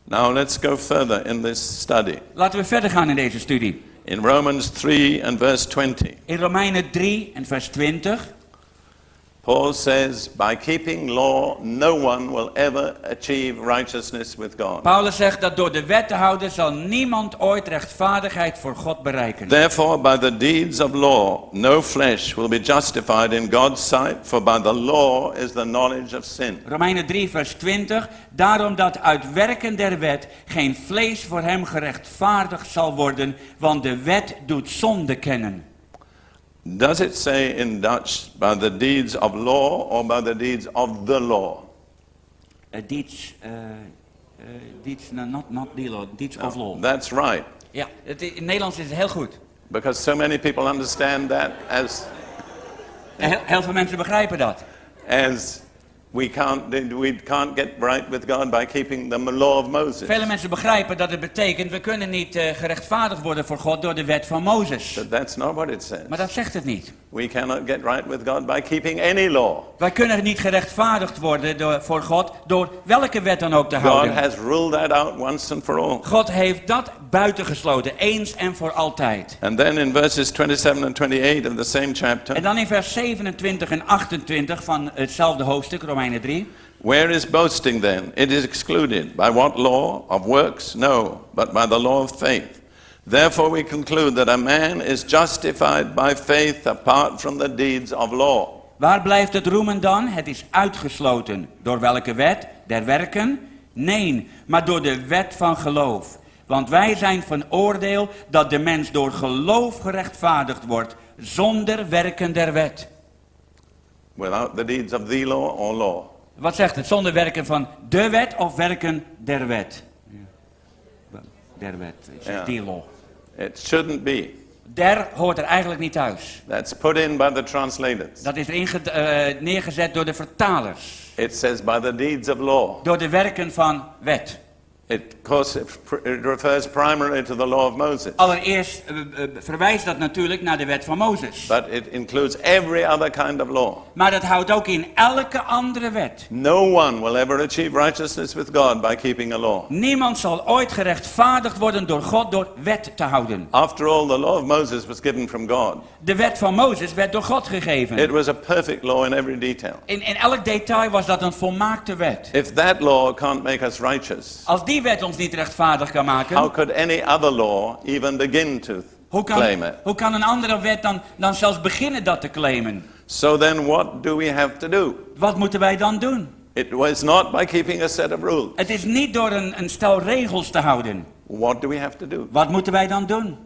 Now let's go further in this study. Laten we verder gaan in deze studie. In Romans 3 and verse 20, In Romeinen 3 en vers 20. Paul says, by keeping law, no one will ever achieve righteousness with God. Paulus zegt dat door de wet te houden zal niemand ooit rechtvaardigheid voor God bereiken. Therefore, by the deeds of law, no flesh will be justified in God's sight, for by the law is the knowledge of sin. Romeinen 3 vers 20. Daarom dat uit werken der wet geen vlees voor hem gerechtvaardigd zal worden, want de wet doet zonde kennen. Does it say in Dutch, by the deeds of law or by the deeds of the law? Deeds of law. That's right, Ja, in Nederlands is het heel goed. because so many people understand that Heel veel mensen begrijpen dat. as we can't get right with God by keeping the law of Moses. Vele mensen begrijpen dat het betekent, we kunnen niet gerechtvaardigd worden voor God door de wet van Mozes. But that's not what it says. Maar dat zegt het niet. We cannot get right with God by keeping any law. Wij kunnen niet gerechtvaardigd worden voor God door welke wet dan ook te God houden. has ruled that out once and for all. God heeft dat buitengesloten, eens en voor altijd. And then in verses 27 and 28 of the same En chapter, dan in vers 27 en 28 van hetzelfde hoofdstuk, Romeinen 3. where is boasting then? It is excluded. By what law? Of works? No, but by the law of faith. Therefore we conclude that a man is justified by faith apart from the deeds of law. Waar blijft het roemen dan? Het is uitgesloten. Door welke wet? Der werken? Nee, maar door de wet van geloof. Want wij zijn van oordeel dat de mens door geloof gerechtvaardigd wordt, zonder werken der wet. Without the deeds of the law or law. Wat zegt het? Zonder werken van de wet of werken der wet? Der wet, het zegt Ja. die law. It shouldn't be. Der hoort er eigenlijk niet thuis. That's put in by the translators. Dat is neergezet door de vertalers. It says by the deeds of law. Door de werken van wet. It refers primarily to the law of Moses. Allereerst verwijst dat natuurlijk naar de wet van Mozes. But it includes every other kind of law. Maar dat houdt ook in elke andere wet. No one will ever achieve righteousness with God by keeping a law. Niemand zal ooit gerechtvaardigd worden door God door wet te houden. After all, the law of Moses was given from God. De wet van Mozes werd door God gegeven. It was a perfect law in every detail. In elk detail was dat een volmaakte wet. If that law can't make us righteous, Als die wet ons niet rechtvaardig kan maken, how could any other law even begin to claim it? hoe kan een andere wet dan zelfs beginnen dat te claimen? So then what do we have to do? Wat moeten wij dan doen? It was not by keeping a set of rules. Het is niet door een stel regels te houden. What do we have to do? Wat moeten wij dan doen?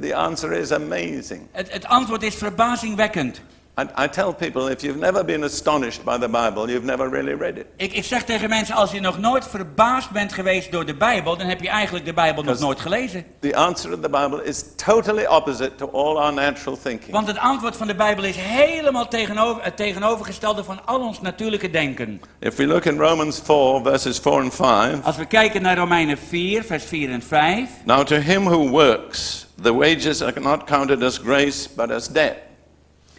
The answer is amazing. Het antwoord is verbazingwekkend. I tell people, if you've never been astonished by the Bible, you've never really read it. Ik zeg tegen mensen, als je nog nooit verbaasd bent geweest door de Bijbel, dan heb je eigenlijk de Bijbel nog nooit gelezen. The answer of the Bible is totally opposite to all our natural thinking. Want het antwoord van de Bijbel is helemaal het tegenovergestelde van al ons natuurlijke denken. If we look in Romans 4, verses 4 and 5. Als we kijken naar Romeinen 4, vers 4 en 5. Now to him who works, the wages are not counted as grace, but as debt.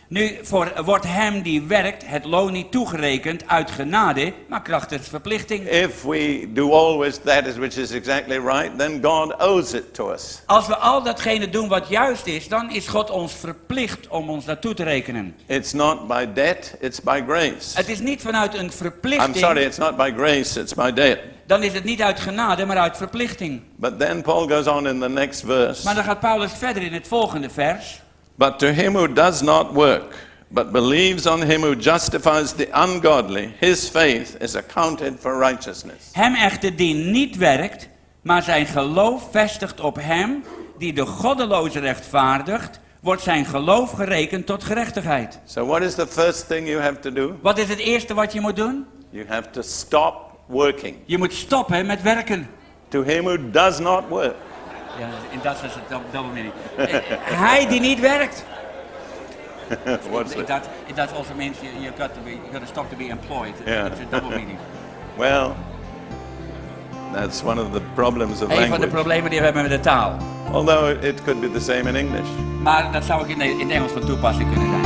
Nu wordt hem die werkt het loon niet toegerekend uit genade, maar krachtens verplichting. If we do always that which is exactly right, then God owes it to us. Als we al datgene doen wat juist is, dan is God ons verplicht om ons dat toe te rekenen. It's not by debt, it's by grace. Het is niet vanuit een verplichting. I'm sorry, it's not by grace, it's by debt. Dan is het niet uit genade, maar uit verplichting. But then Paul goes on in the next verse. Maar dan gaat Paulus verder in het volgende vers. But to him who does not work, but believes on him who justifies the ungodly, his faith is accounted for righteousness. Hem echter die niet werkt, maar zijn geloof vestigt op hem, die de goddeloze rechtvaardigt, wordt zijn geloof gerekend tot gerechtigheid. So what is the first thing you have to do? Wat is het eerste wat je moet doen? You have to stop working. Je moet stoppen met werken. To him who does not work. Ja, en dat is het double meaning. Hij die niet werkt. What's it? That also means you got to stop to be employed. Yeah. It's a double meaning. Well, that's one of the problems of Een van de language. problemen die we hebben met de taal. Although it could be the same in English. Maar dat zou ook in het Engels van toepassing kunnen zijn.